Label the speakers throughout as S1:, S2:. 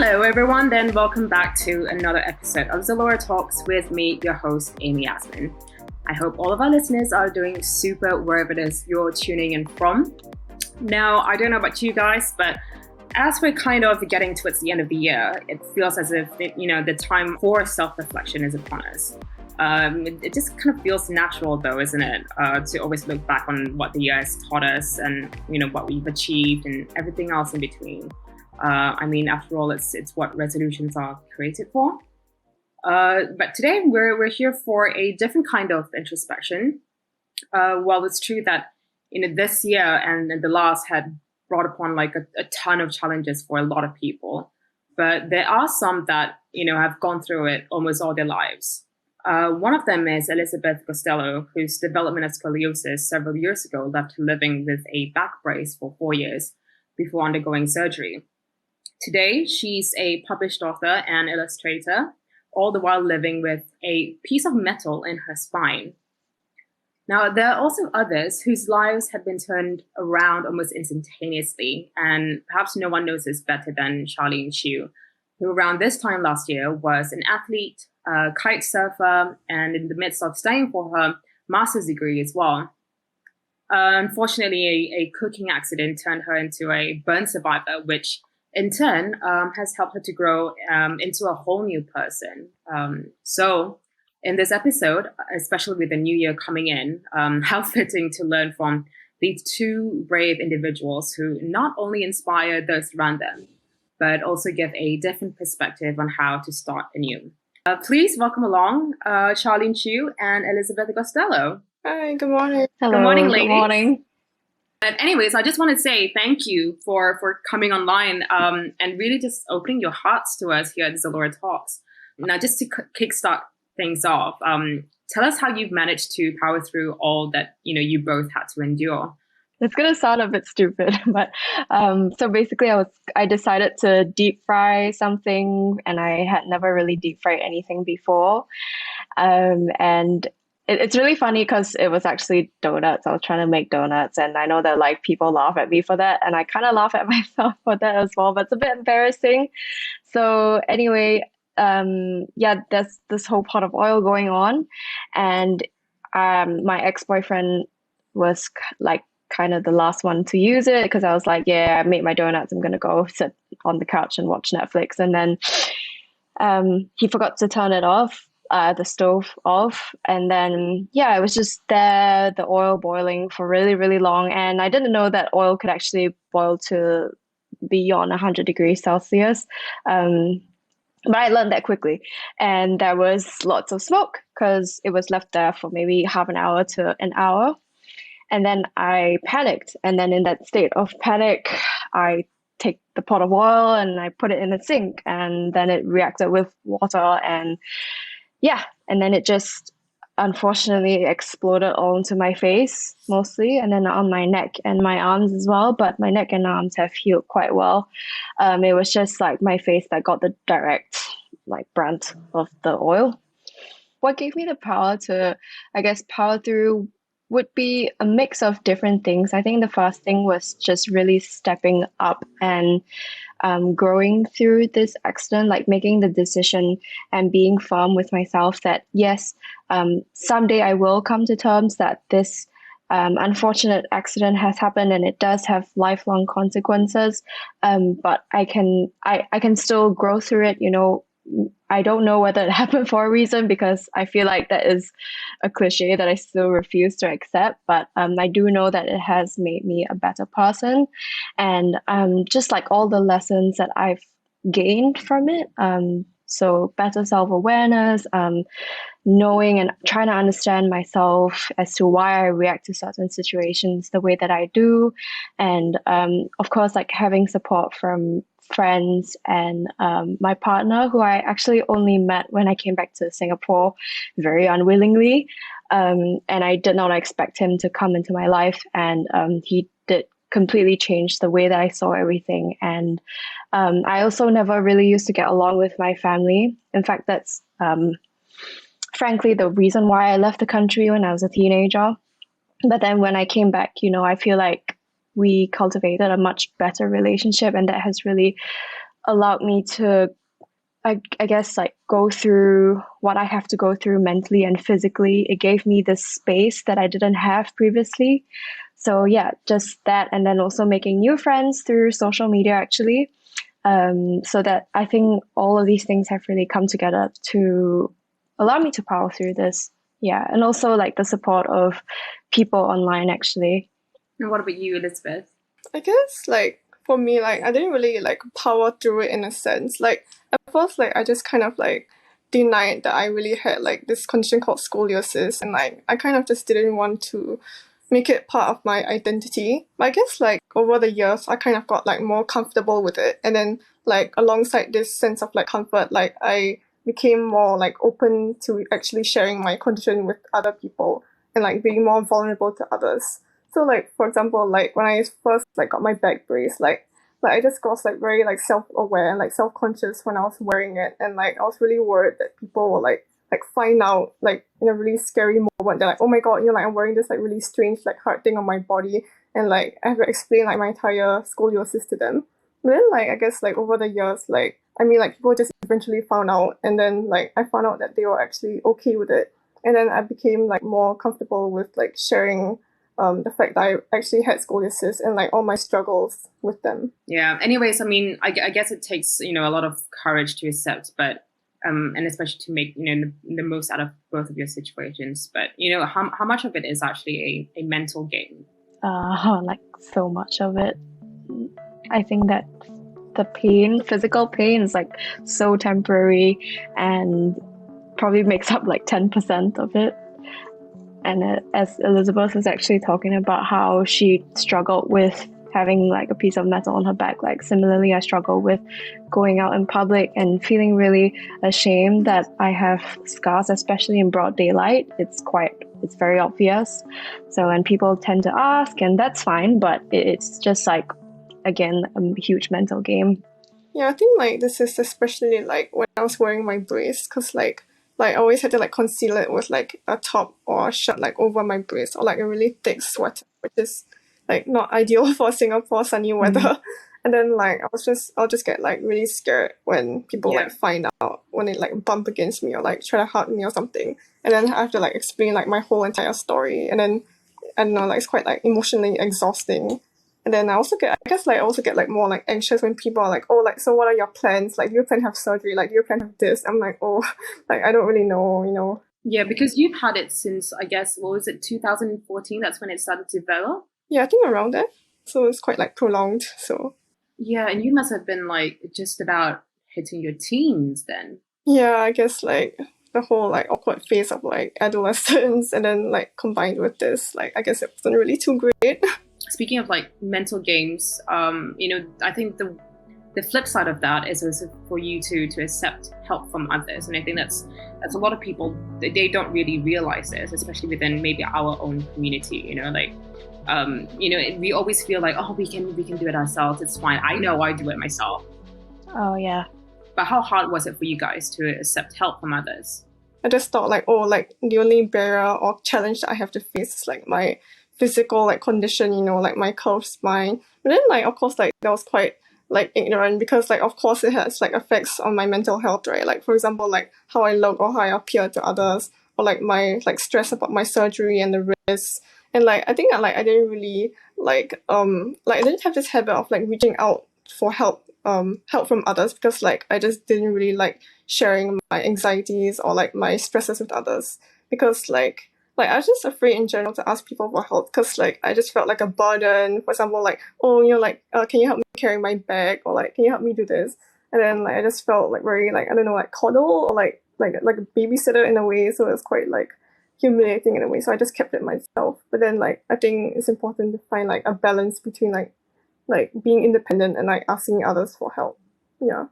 S1: Hello everyone, then welcome back to another episode of ZALORA Talks with me, your host, Yasmine. I hope all of our listeners are doing super wherever it is you're tuning in from. Now, I don't know about you guys, but as we're kind of getting towards the end of the year, it feels as if, the time for self-reflection is upon us. It just kind of feels natural though, isn't it? To always look back on what the year has taught us and, what we've achieved and everything else in between. After all, it's what resolutions are created for. But today we're here for a different kind of introspection. While it's true that this year and the last had brought upon like a ton of challenges for a lot of people, but there are some that have gone through it almost all their lives. One of them is Elizabeth Gostelow, whose development of scoliosis several years ago left her living with a back brace for 4 years before undergoing surgery. Today, she's a published author and illustrator, all the while living with a piece of metal in her spine. Now, there are also others whose lives have been turned around almost instantaneously, and perhaps no one knows this better than Charlene, who around this time last year was an athlete, a kite surfer, and in the midst of studying for her master's degree as well. Unfortunately, a cooking accident turned her into a burn survivor, which in turn has helped her to grow into a whole new person. So in this episode, especially with the new year coming in, how fitting to learn from these two brave individuals who not only inspire those around them, but also give a different perspective on how to start anew. Please welcome along Charlene and Elizabeth Gostelow.
S2: Hi, good morning.
S3: Hello,
S1: good morning, ladies.
S3: Good morning.
S1: But anyways, I just want to say thank you for coming online and really just opening your hearts to us here at ZALORA Talks. Now, just to kickstart things off, tell us how you've managed to power through all that you both had to endure.
S3: It's gonna sound a bit stupid, but so basically, I decided to deep fry something, and I had never really deep fried anything before, and it's really funny because it was actually donuts. I was trying to make donuts, and I know that like people laugh at me for that, and I kind of laugh at myself for that as well. But it's a bit embarrassing. So anyway, there's this whole pot of oil going on, and my ex-boyfriend was like kind of the last one to use it because I was like, yeah, I made my donuts. I'm gonna go sit on the couch and watch Netflix, and then he forgot to turn it off. The stove off, and then it was just there, the oil boiling for really, really long, and I didn't know that oil could actually boil to beyond 100 degrees Celsius, but I learned that quickly, and there was lots of smoke because it was left there for maybe half an hour to an hour, and then I panicked, and then in that state of panic, I take the pot of oil and I put it in the sink, and then it reacted with water, and then it just unfortunately exploded all into my face mostly, and then on my neck and my arms as well. But my neck and arms have healed quite well. It was just like my face that got the direct brunt of the oil. What gave me the power to, I guess, power through would be a mix of different things. I think the first thing was just really stepping up and growing through this accident, like making the decision and being firm with myself that yes, someday I will come to terms that this unfortunate accident has happened and it does have lifelong consequences. But I can still grow through it. I don't know whether it happened for a reason because I feel like that is a cliche that I still refuse to accept. But I do know that it has made me a better person, and just like all the lessons that I've gained from it. So better self-awareness, knowing and trying to understand myself as to why I react to certain situations the way that I do, and of course, like having support from friends and my partner, who I actually only met when I came back to Singapore very unwillingly, and I did not expect him to come into my life, and he did completely change the way that I saw everything. And I also never really used to get along with my family. In fact, that's frankly the reason why I left the country when I was a teenager. But then when I came back, I feel like we cultivated a much better relationship, and that has really allowed me to, I guess, like go through what I have to go through mentally and physically. It gave me this space that I didn't have previously. So yeah, just that, and then also making new friends through social media actually. So that I think all of these things have really come together to allow me to power through this. Yeah, and also like the support of people online actually.
S1: And what about you, Elizabeth?
S2: I guess like for me, like I didn't really like power through it in a sense. Like at first, like I just kind of like denied that I really had like this condition called scoliosis, and like I kind of just didn't want to make it part of my identity. But I guess like over the years, I kind of got like more comfortable with it, and then like alongside this sense of like comfort, like I became more like open to actually sharing my condition with other people and like being more vulnerable to others. So like for example, like when I first like got my back brace, like I just got like very like self-aware and like self-conscious when I was wearing it, and like I was really worried that people will like find out like in a really scary moment. They're like, oh my god, you know, like I'm wearing this like really strange like hard thing on my body, and like I have to explain like my entire scoliosis to them. But then like I guess like over the years, like I mean like people just eventually found out, and then like I found out that they were actually okay with it, and then I became like more comfortable with like sharing the fact that I actually had scoliosis and like all my struggles with them.
S1: Yeah. Anyways, I mean, I guess it takes, a lot of courage to accept, but and especially to make, the most out of both of your situations. But, how much of it is actually a mental game?
S3: Like so much of it. I think that the physical pain is like so temporary and probably makes up like 10% of it. And as Elizabeth was actually talking about how she struggled with having like a piece of metal on her back, like similarly I struggle with going out in public and feeling really ashamed that I have scars, especially in broad daylight. It's very obvious. So and people tend to ask, and that's fine, but it's just like, again, a huge mental game.
S2: Yeah, I think like this is especially like when I was wearing my brace, because like I always had to like conceal it with like a top or a shirt like over my brace, or like a really thick sweater, which is like not ideal for Singapore sunny weather. And then like I'll just get like really scared when people like find out, when they like bump against me or like try to hug me or something, and then I have to like explain like my whole entire story, and then I don't know, like it's quite like emotionally exhausting. And then I also get like more like anxious when people are like, oh, like, so what are your plans? Like, do you plan to have surgery? Like, do you plan to have this? I'm like, oh, like, I don't really know, you know.
S1: Yeah, because you've had it since, I guess, what was it, 2014? That's when it started to develop?
S2: Yeah, I think around that. So it's quite like prolonged, so.
S1: Yeah, and you must have been like just about hitting your teens then.
S2: Yeah, I guess like the whole like awkward phase of like adolescence, and then like combined with this, like I guess it wasn't really too great.
S1: Speaking of like mental games, I think the flip side of that is also for you to accept help from others, and I think that's a lot of people, they don't really realize this, especially within maybe our own community. We always feel like, oh, we can do it ourselves. It's fine. I know I do it myself.
S3: Oh yeah.
S1: But how hard was it for you guys to accept help from others?
S2: I just thought like, oh, like the only barrier or challenge that I have to face is like my physical like condition, like my curved spine. But then like of course like that was quite like ignorant, because like of course it has like effects on my mental health, right? Like for example, like how I look or how I appear to others, or like my like stress about my surgery and the risks. And like I think I didn't really like I didn't have this habit of like reaching out for help from others, because like I just didn't really like sharing my anxieties or like my stresses with others, because like I was just afraid in general to ask people for help, because like I just felt like a burden. For example, like, oh, can you help me carry my bag, or like can you help me do this? And then like I just felt like very like, I don't know, like coddle, or like a babysitter in a way. So it was quite like humiliating in a way. So I just kept it myself. But then like I think it's important to find like a balance between like being independent and like asking others for help. Yeah.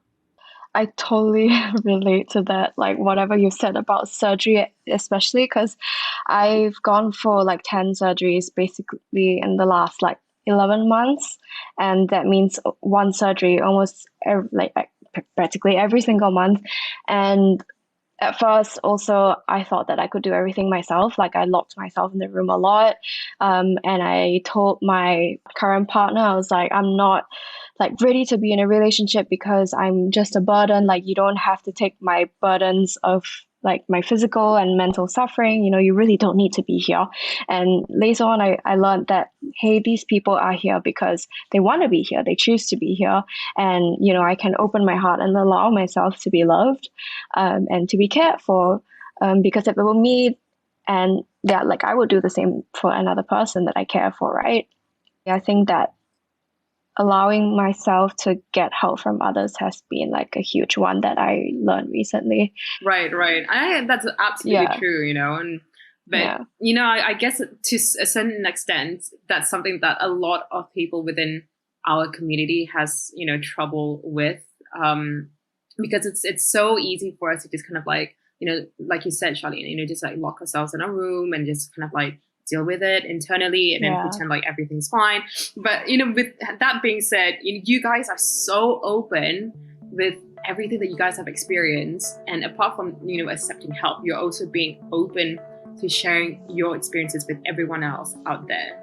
S3: I totally relate to that, like whatever you said about surgery, especially because I've gone for like 10 surgeries basically in the last like 11 months. And that means one surgery almost practically every single month. And at first, also, I thought that I could do everything myself. Like, I locked myself in the room a lot. And I told my current partner, I was like, I'm not like ready to be in a relationship because I'm just a burden. Like, you don't have to take my burdens of like my physical and mental suffering. You really don't need to be here. And later on, I learned that, hey, these people are here because they want to be here. They choose to be here. And, I can open my heart and allow myself to be loved, and to be cared for. Because if it were me, and that, like, I would do the same for another person that I care for, right? I think that allowing myself to get help from others has been like a huge one that I learned recently.
S1: Right. That's absolutely true, but I guess to a certain extent, that's something that a lot of people within our community has, trouble with, because it's so easy for us to just kind of like, like you said, Charlene, just like lock ourselves in a room and just kind of like deal with it internally and then pretend like everything's fine. But, with that being said, you guys are so open with everything that you guys have experienced. And apart from, accepting help, you're also being open to sharing your experiences with everyone else out there.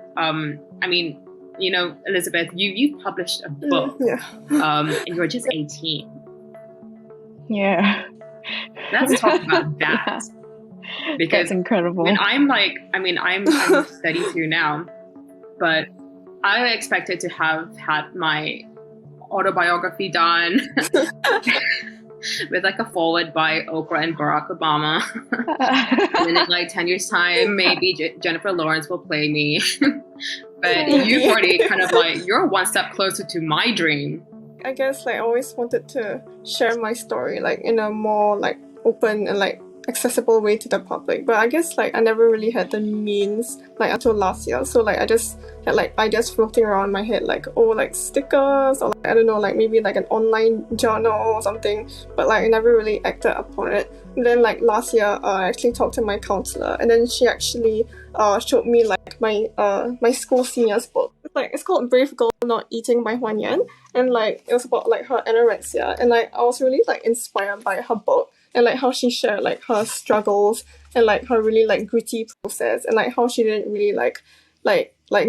S1: Elizabeth, you published a book, and you're just 18.
S3: Yeah.
S1: Let's talk about that. Because
S3: that's incredible.
S1: I'm 32 now, but I expected to have had my autobiography done with like a forward by Oprah and Barack Obama. And then in like 10 years time, maybe Jennifer Lawrence will play me. But you've already kind of like, you're one step closer to my dream.
S2: I guess like I always wanted to share my story like in a more like open and like accessible way to the public, but I guess like I never really had the means like until last year. So like I just had like ideas floating around my head, like like stickers, or like, I don't know, like maybe like an online journal or something, but like I never really acted upon it. And then like last year I actually talked to my counselor, and then she actually showed me like my school seniors book. It's called Brave Girl Not Eating by Huan Yan, and like it was about like her anorexia, and like I was really like inspired by her book. And like how she shared like her struggles and like her really like gritty process, and like how she didn't really like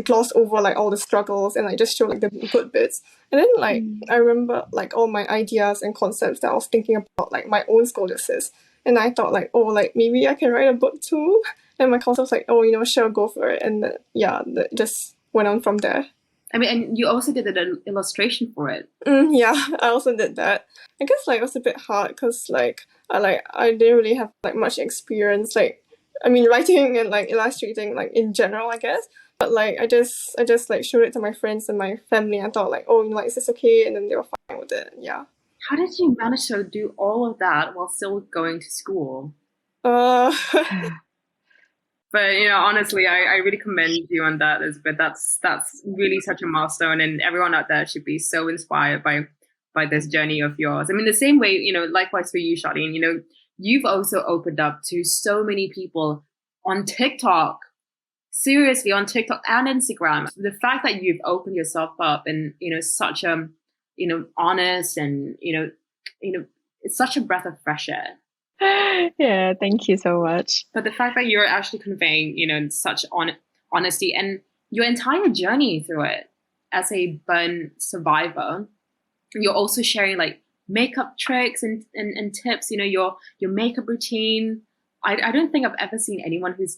S2: gloss over like all the struggles and like just show like the good bits. And then like I remember like all my ideas and concepts that I was thinking about like my own scoliosis, and I thought like maybe I can write a book too. And my counselor was like, sure, go for it. And that just went on from there.
S1: And you also did an illustration for it.
S2: Yeah, I also did that. I guess like it was a bit hard because like I didn't really have like much experience, like writing and like illustrating like in general, I guess. But like I just like showed it to my friends and my family. I thought like, is this okay? And then they were fine with it. Yeah.
S1: How did you manage to do all of that while still going to school? But honestly, I really commend you on that, Elizabeth. That's really such a milestone, and everyone out there should be so inspired by this journey of yours. The same way, likewise for you, Charlene. You've also opened up to so many people on TikTok. Seriously, on TikTok and Instagram. The fact that you've opened yourself up in such honest and it's such a breath of fresh air.
S3: Yeah, thank you so much.
S1: But the fact that you're actually conveying, such honesty and your entire journey through it as a burn survivor, you're also sharing like makeup tricks and tips, your makeup routine. I don't think I've ever seen anyone who's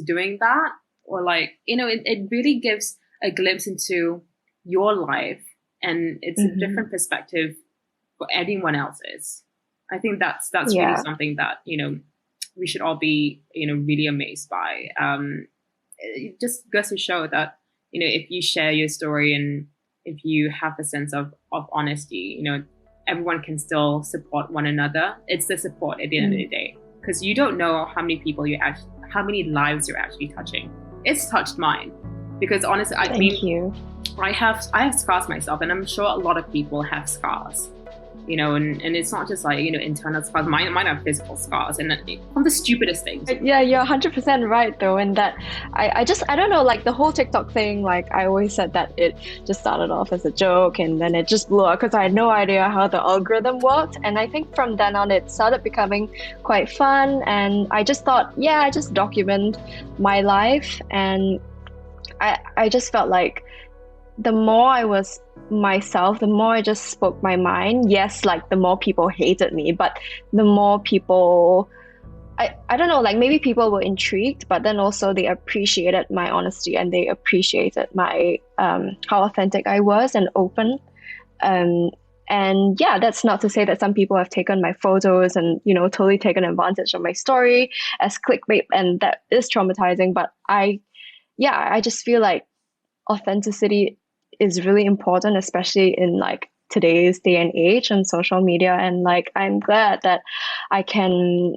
S1: doing that, or like, it really gives a glimpse into your life, and it's a different perspective for anyone else's. I think that's really something that, we should all be, really amazed by. It just goes to show that, if you share your story and if you have a sense of honesty, everyone can still support one another. It's the support at the end of the day, because you don't know how many people how many lives you're actually touching. It's touched mine, because honestly, I have scars myself, and I'm sure a lot of people have scars. and it's not just like, internal scars. Mine are physical scars, and from the stupidest things.
S3: Yeah, you're 100% right though, in that I don't know, like the whole TikTok thing, like I always said that it just started off as a joke and then it just blew up because I had no idea how the algorithm worked. And I think from then on it started becoming quite fun, and I just thought, yeah, I just document my life, and I just felt like the more I was myself, the more I just spoke my mind. Yes, like the more people hated me, but the more people, I don't know, like maybe people were intrigued, but then also they appreciated my honesty, and they appreciated my how authentic I was and open. And yeah, that's not to say that some people have taken my photos and, totally taken advantage of my story as clickbait, and that is traumatizing. But I just feel like authenticity is really important, especially in like today's day and age and social media. And like, I'm glad that I can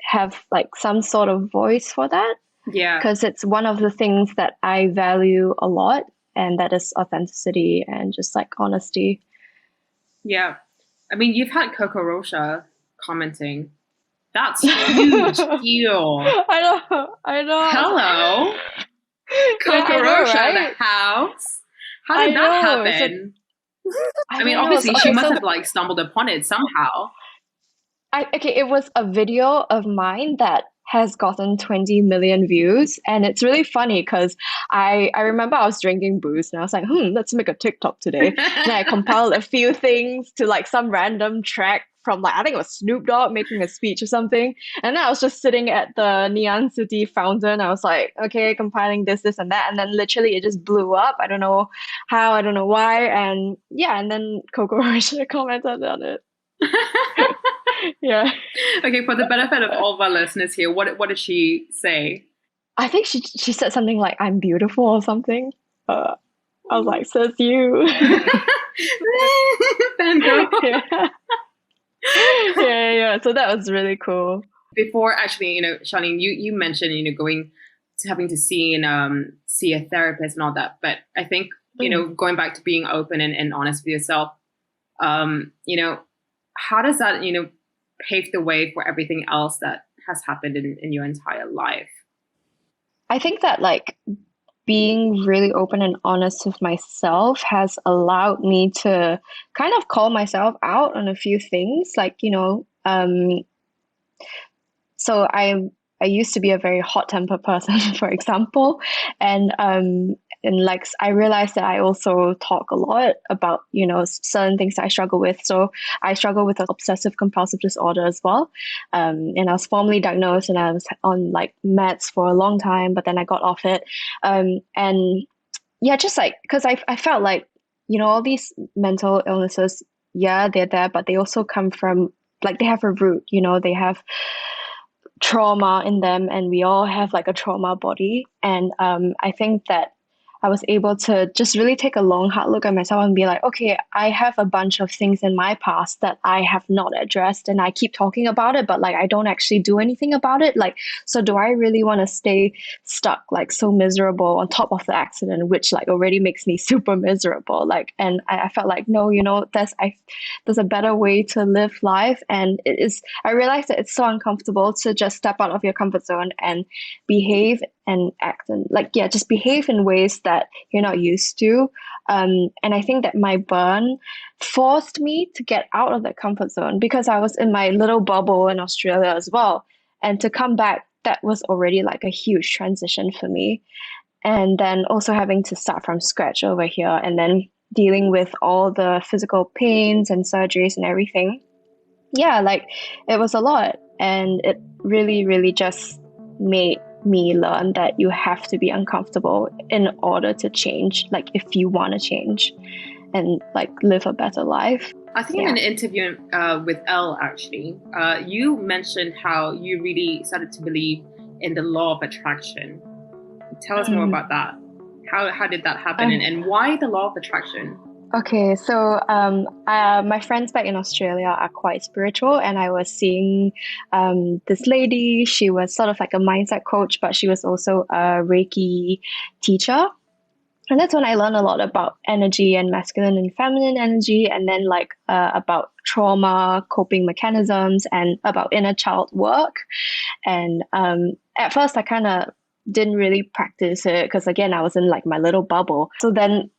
S3: have like some sort of voice for that.
S1: Yeah.
S3: Because it's one of the things that I value a lot, and that is authenticity and just like honesty.
S1: Yeah. I mean, you've had Coco Rocha commenting. That's huge deal.
S3: I know.
S1: Hello. Coco Rocha in the house. How did that happen? I mean, obviously she must have like stumbled upon it somehow.
S3: It was a video of mine that has gotten 20 million views, and it's really funny because I remember I was drinking booze and I was like, let's make a TikTok today. And I compiled a few things to like some random track from like, I think it was Snoop Dogg making a speech or something. And then I was just sitting at the Neon City fountain. I was like, okay, compiling this and that. And then literally it just blew up. I don't know how, I don't know why. And yeah, and then Coco Rocha commented on it. Yeah.
S1: Okay, for the benefit of all of our listeners here, what did she say?
S3: I think she said something like, "I'm beautiful" or something. I was like, "Says you." Yeah. So that was really cool.
S1: Before, actually, Charlene, you mentioned, going to having to see a therapist and all that. But I think, going back to being open and honest with yourself, how does that, pave the way for everything else that has happened in your entire life?
S3: I think that like being really open and honest with myself has allowed me to kind of call myself out on a few things. Like, so I used to be a very hot-tempered person, for example, and like I realized that I also talk a lot about certain things that I struggle with. So I struggle with an obsessive-compulsive disorder as well, and I was formally diagnosed, and I was on like meds for a long time, but then I got off it, and yeah, just like because I felt like all these mental illnesses, yeah, they're there, but they also come from like they have a root, they have trauma in them, and we all have like a trauma body. And I think that I was able to just really take a long, hard look at myself and be like, okay, I have a bunch of things in my past that I have not addressed, and I keep talking about it, but like I don't actually do anything about it. Like, so do I really want to stay stuck, like so miserable on top of the accident, which like already makes me super miserable? Like, and I felt like, no, there's a better way to live life. And I realized that it's so uncomfortable to just step out of your comfort zone and behave and act and just behave in ways that you're not used to. And I think that my burn forced me to get out of that comfort zone because I was in my little bubble in Australia as well. And to come back, that was already like a huge transition for me. And then also having to start from scratch over here, and then dealing with all the physical pains and surgeries and everything. Yeah, like it was a lot. And it really, really just made me learn that you have to be uncomfortable in order to change, like if you want to change and like live a better life.
S1: I think in an interview with Elle, actually, you mentioned how you really started to believe in the law of attraction. Tell us more about that. How did that happen, and why the law of attraction?
S3: Okay, so my friends back in Australia are quite spiritual, and I was seeing this lady. She was sort of like a mindset coach, but she was also a Reiki teacher. And that's when I learned a lot about energy and masculine and feminine energy, and then like about trauma, coping mechanisms, and about inner child work. And at first, I kind of didn't really practice it because, again, I was in like my little bubble. So then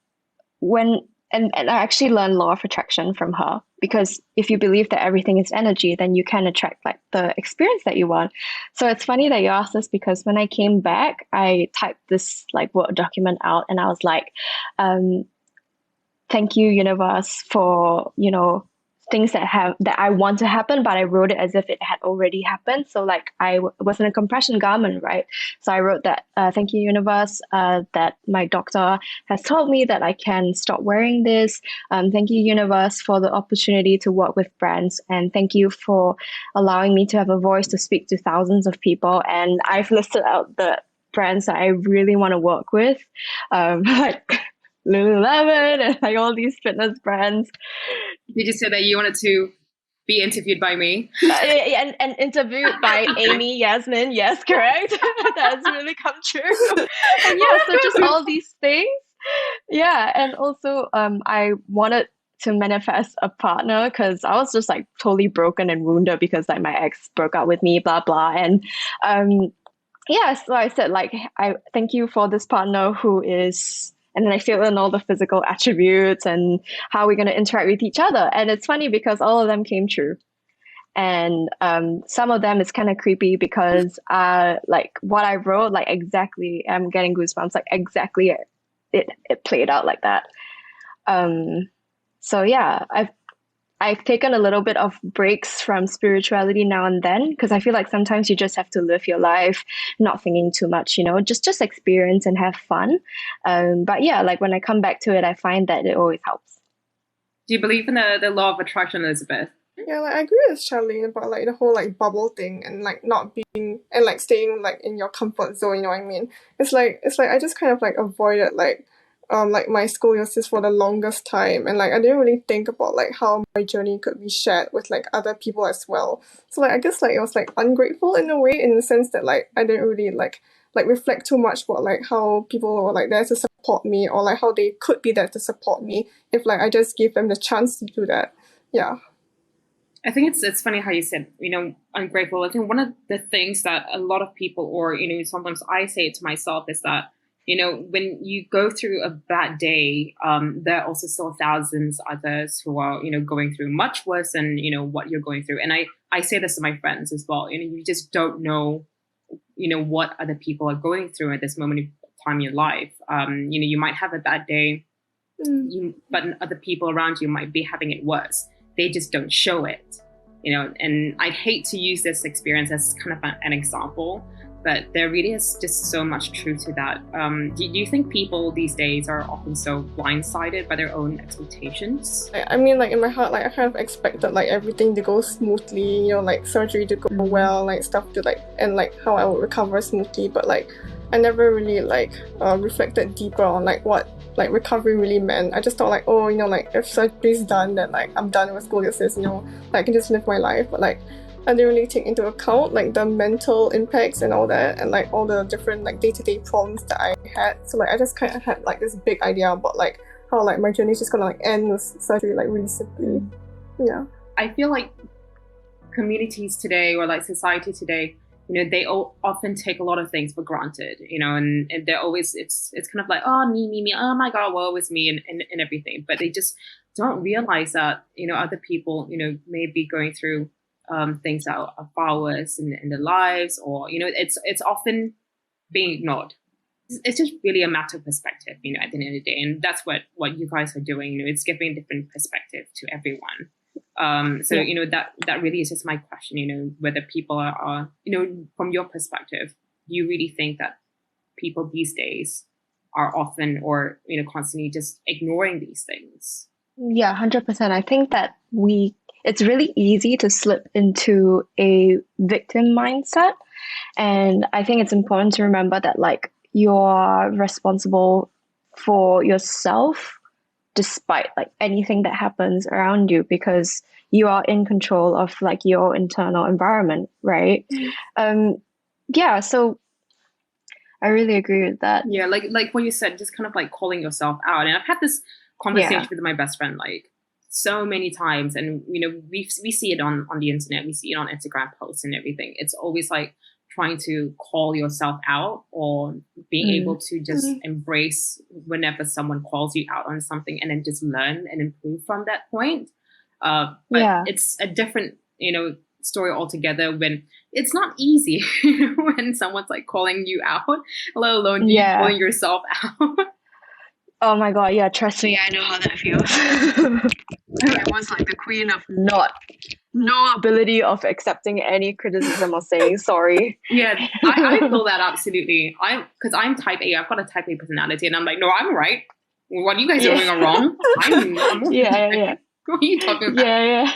S3: when and I actually learned law of attraction from her, because if you believe that everything is energy, then you can attract like the experience that you want. So it's funny that you asked this, because when I came back, I typed this like Word document out, and I was like, thank you, universe, for, you know, things that I want to happen, but I wrote it as if it had already happened. So like I was in a compression garment, right? So I wrote that, thank you, universe, that my doctor has told me that I can stop wearing this. Thank you, universe, for the opportunity to work with brands, and thank you for allowing me to have a voice to speak to thousands of people. And I've listed out the brands that I really want to work with, like Lululemon and like all these fitness brands.
S1: Did you say that you wanted to be interviewed by me?
S3: And interviewed by Amy, Yasmine. Yes, correct. That has really come true. And yeah, so just all these things. Yeah, and also I wanted to manifest a partner, because I was just like totally broken and wounded because like my ex broke up with me, blah blah. And yeah, so I said like, I thank you for this partner who is, and then I fill in all the physical attributes and how we're going to interact with each other. And it's funny because all of them came true. And some of them is kind of creepy because like what I wrote, like exactly, I'm getting goosebumps, like exactly it played out like that. So yeah, I've taken a little bit of breaks from spirituality now and then, because I feel like sometimes you just have to live your life, not thinking too much, you know, just experience and have fun. But yeah, like when I come back to it, I find that it always helps.
S1: Do you believe in the law of attraction, Elizabeth?
S2: Yeah, like I agree with Charlene about like the whole like bubble thing, and like not being and like staying like in your comfort zone, you know what I mean? It's like I just kind of like avoided like my scoliosis for the longest time, and like I didn't really think about like how my journey could be shared with like other people as well. So like I guess like it was like ungrateful in a way, in the sense that like I didn't really like reflect too much about like how people were like there to support me, or like how they could be there to support me if like I just gave them the chance to do that. Yeah.
S1: I think it's funny how you said, you know, ungrateful. I think one of the things that a lot of people, or, you know, sometimes I say it to myself, is that, you know, when you go through a bad day, there are also still thousands others who are, you know, going through much worse than, you know, what you're going through. And I say this to my friends as well. You know, you just don't know, you know, what other people are going through at this moment in time in your life. You know, you might have a bad day, but other people around you might be having it worse. They just don't show it, you know. And I hate to use this experience as kind of an example, but there really is just so much truth to that. Do you think people these days are often so blindsided by their own expectations?
S2: I mean, like in my heart, like I kind of expected like everything to go smoothly, you know, like surgery to go well, like stuff to like, and like how I would recover smoothly. But like I never really like reflected deeper on like what like recovery really meant. I just thought like, oh, you know, like if surgery's done, then like I'm done with scoliosis, you know, like I can just live my life. But like I didn't really take into account like the mental impacts and all that, and like all the different like day-to-day problems that I had. So like I just kind of had like this big idea about like how like my journey is just gonna like end with surgery, like really simply. Yeah.
S1: I feel like communities today, or like society today, you know, they often take a lot of things for granted, you know, and they're always, it's kind of like, oh, me, oh my God, woe is me, and everything. But they just don't realize that, you know, other people, you know, may be going through things that are far worse in their lives, or, you know, it's often being ignored. It's just really a matter of perspective, you know, at the end of the day. And that's what you guys are doing, you know, it's giving a different perspective to everyone. You know, that really is just my question, you know, whether people are, you know, from your perspective, do you really think that people these days are often, or, you know, constantly just ignoring these things?
S3: Yeah, 100%. I think that it's really easy to slip into a victim mindset. And I think it's important to remember that like you're responsible for yourself despite like anything that happens around you, because you are in control of like your internal environment, right? Yeah, so I really agree with that.
S1: Yeah, like what you said, just kind of like calling yourself out. And I've had this conversation with my best friend like so many times, and we see it on the internet, we see it on Instagram posts and everything. It's always like trying to call yourself out, or being able to just embrace whenever someone calls you out on something, and then just learn and improve from that point. But it's a different, story altogether when it's not easy when someone's like calling you out, let alone you calling yourself out.
S3: Oh my god, yeah, trust me, I know how that feels. I was like the queen of no ability of accepting any criticism or saying sorry.
S1: Yeah, I feel that absolutely. Because I'm type A, I've got a type A personality, and I'm like, no, I'm right. What you guys are doing are wrong. I'm
S3: yeah.
S1: What are you talking about?
S3: Yeah.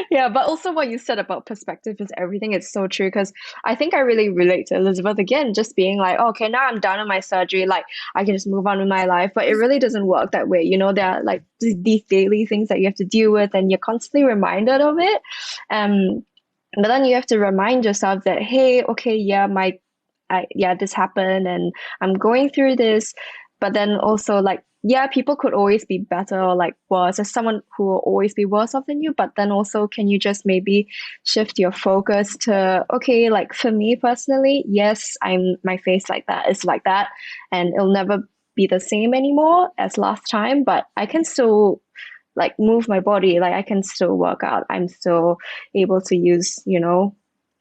S3: Yeah, but also what you said about perspective is everything. It's so true, because I think I really relate to Elizabeth again, just being like, okay, now I'm done with my surgery, like I can just move on with my life. But it really doesn't work that way. There are like these daily things that you have to deal with, and you're constantly reminded of it. But then you have to remind yourself that, hey, okay, this happened and I'm going through this. But then also, like, yeah, people could always be better or like worse. There's someone who will always be worse off than you. But then also, can you just maybe shift your focus to, okay, like for me personally, yes, my face like that is like that, and it'll never be the same anymore as last time. But I can still like move my body, like I can still work out. I'm still able to use,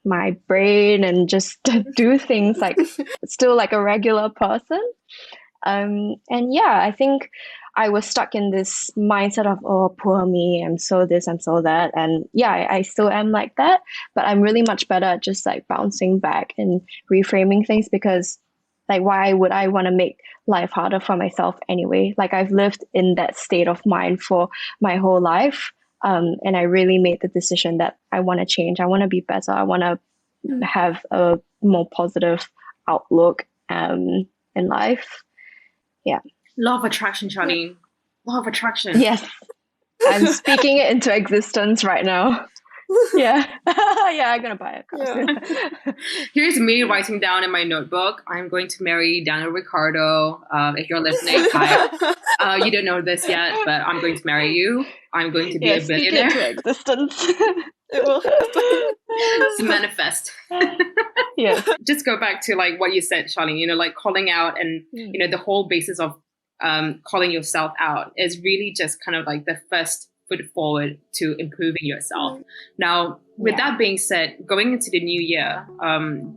S3: my brain and just do things like still like a regular person. And yeah, I think I was stuck in this mindset of, oh, poor me, I'm so this, I'm so that. And yeah, I still am like that, but I'm really much better at just like bouncing back and reframing things, because like, why would I want to make life harder for myself anyway? Like, I've lived in that state of mind for my whole life. And I really made the decision that I want to change. I want to be better. I want to have a more positive outlook in life. Yeah.
S1: Law of attraction, Charlene. Law of attraction.
S3: Yes. I'm speaking it into existence right now. Yeah. Yeah, I'm going to buy it.
S1: Here's me writing down in my notebook, I'm going to marry Daniel Ricardo. If you're listening, hi. You don't know this yet, but I'm going to marry you. I'm going to be a billionaire.
S3: Speak it into existence.
S2: It will happen.
S1: To manifest.
S3: Yeah.
S1: Just go back to like what you said, Charlene, like calling out, and the whole basis of calling yourself out is really just kind of like the first foot forward to improving yourself. Now, with that being said, going into the new year,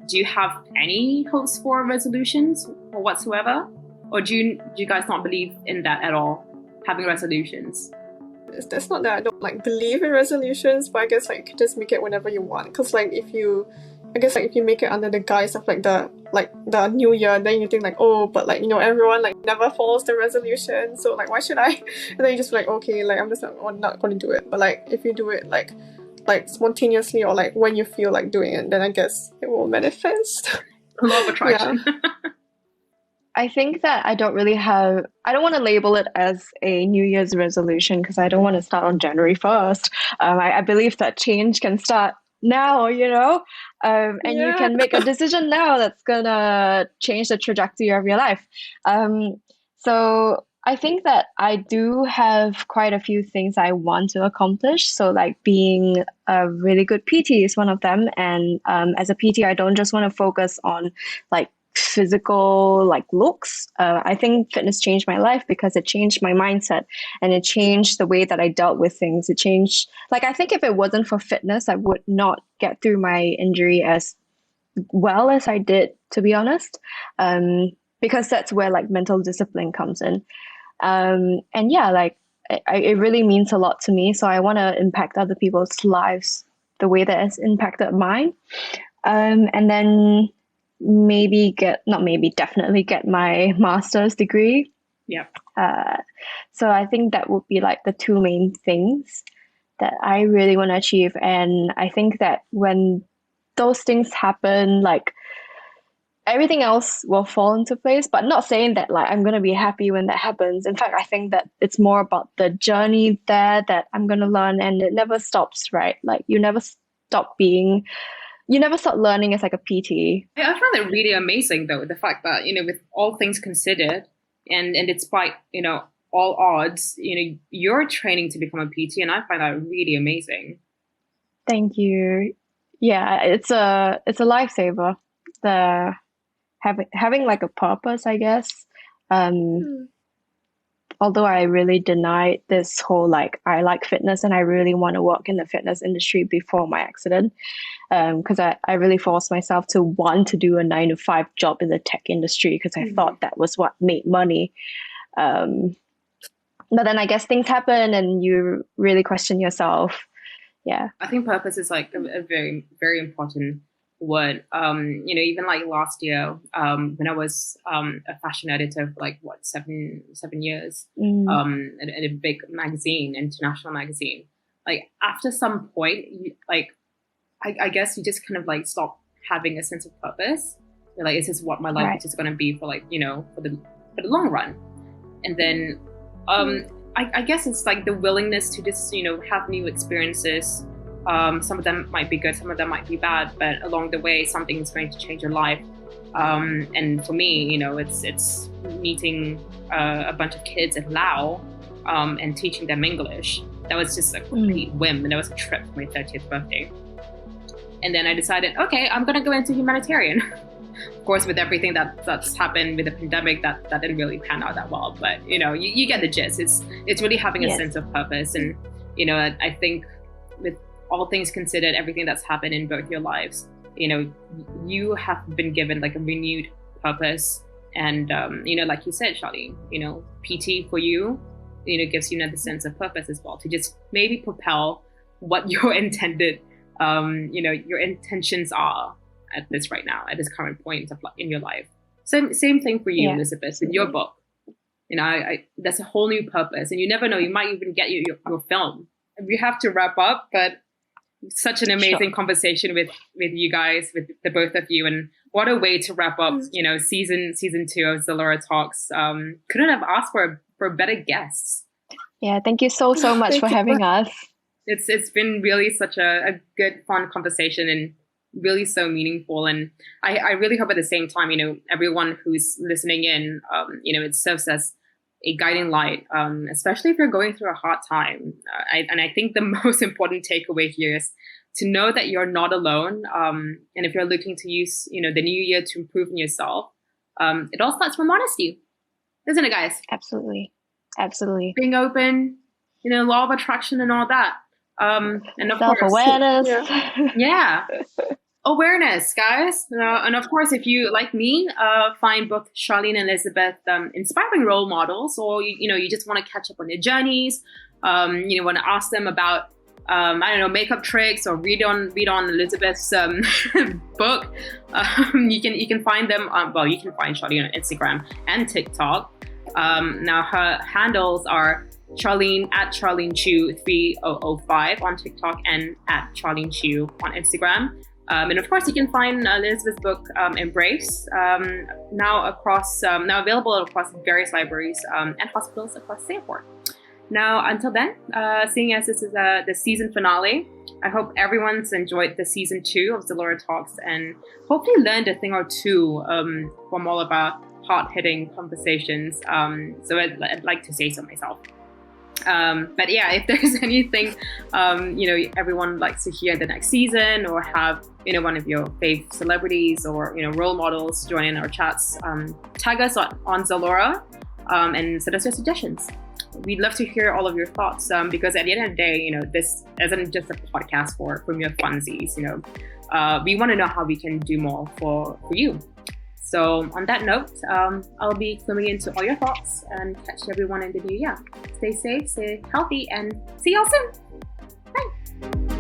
S1: do you have any hopes for resolutions or whatsoever? Or do you guys not believe in that at all, having resolutions?
S2: It's not that I don't like believe in resolutions, but I guess like you can just make it whenever you want. Because like if you make it under the guise of like the new year, then you think like, oh, but like everyone like never follows the resolution, so like why should I? And then you just be like, okay, like I'm just not going to do it. But like if you do it like spontaneously, or like when you feel like doing it, then I guess it will manifest.
S1: Law of attraction.
S3: I think that I don't want to label it as a New Year's resolution, because I don't want to start on January 1st. I believe that change can start now, and you can make a decision now that's gonna change the trajectory of your life. So I think that I do have quite a few things I want to accomplish. So like being a really good PT is one of them. And as a PT, I don't just want to focus on like physical like looks. I think fitness changed my life because it changed my mindset, and it changed the way that I dealt with things. It changed, like, I think if it wasn't for fitness, I would not get through my injury as well as I did, to be honest, because that's where like mental discipline comes in. And yeah, like it really means a lot to me, so I want to impact other people's lives the way that it's impacted mine. And then definitely get my master's degree.
S1: Yeah.
S3: So I think that would be like the two main things that I really want to achieve. And I think that when those things happen, like everything else will fall into place, but not saying that like I'm going to be happy when that happens. In fact, I think that it's more about the journey there that I'm going to learn, and it never stops, right? Like you never stop being you never stop learning as like a PT.
S1: I find that really amazing, though, the fact that, with all things considered, and despite, all odds, you're training to become a PT, and I find that really amazing.
S3: Thank you. Yeah, it's a lifesaver. The having like a purpose, I guess. Although I really denied this whole like I like fitness and I really want to work in the fitness industry before my accident, because I really forced myself to want to do a 9-to-5 job in the tech industry because I thought that was what made money. But then I guess things happen and you really question yourself. Yeah.
S1: I think purpose is like a very, very important word. Even like last year, when I was a fashion editor for like 7 years, at a big magazine, international magazine. Like after some point, I guess you just kind of like stop having a sense of purpose. You're like, is this what my life is going to be for like, for the long run? And then I guess it's like the willingness to just, have new experiences. Some of them might be good, some of them might be bad, but along the way, something is going to change your life. And for me, it's meeting a bunch of kids at Lao and teaching them English. That was just a complete whim, and that was a trip for my 30th birthday. And then I decided, okay, I'm going to go into humanitarian. Of course, with everything that's happened with the pandemic, that didn't really pan out that well. But, you get the gist. It's really having a sense of purpose. And, I think with all things considered, everything that's happened in both your lives, you have been given like a renewed purpose. And, like you said, Charlene, PT for you, gives you another sense of purpose as well, to just maybe propel what your intended, your intentions are at this current point in your life. Same thing for you, Elizabeth, with your book. That's a whole new purpose, and you never know, you might even get your film. We have to wrap up, but such an amazing conversation with you guys, with the both of you, and what a way to wrap up, season 2 of ZALORA Talks. Couldn't have asked for better guests.
S3: Yeah, thank you so much for having us.
S1: It's been really such a good, fun conversation, and really so meaningful. And I really hope at the same time, everyone who's listening in, it serves as a guiding light, especially if you're going through a hard time. I think the most important takeaway here is to know that you're not alone. And if you're looking to use, the new year to improve in yourself, it all starts from honesty, isn't it, guys?
S3: Absolutely.
S1: Being open, law of attraction and all that. And of
S3: self-awareness.
S1: Course, yeah. Awareness, guys. And of course, if you, like me, find both Charlene and Elizabeth inspiring role models, or you just want to catch up on their journeys, want to ask them about makeup tricks, or read on Elizabeth's book, you can find them. You can find Charlene on Instagram and TikTok. Now her handles are Charlene at Charlene Chu 3005 on TikTok and at Charlene Chu on Instagram. And of course, you can find Elizabeth's book, Embrace, now available across various libraries and hospitals across Singapore. Now, until then, seeing as this is the season finale, I hope everyone's enjoyed the season 2 of ZALORA Talks and hopefully learned a thing or two from all of our hard-hitting conversations. So I'd like to say so myself. But yeah, if there's anything, everyone likes to hear the next season, or have, one of your fave celebrities or, role models join in our chats, tag us on ZALORA and send us your suggestions. We'd love to hear all of your thoughts, because at the end of the day, this isn't just a podcast for mere funsies. We want to know how we can do more for you. So on that note, I'll be filming into all your thoughts and catch everyone in the new year. Stay safe, stay healthy, and see y'all soon. Bye.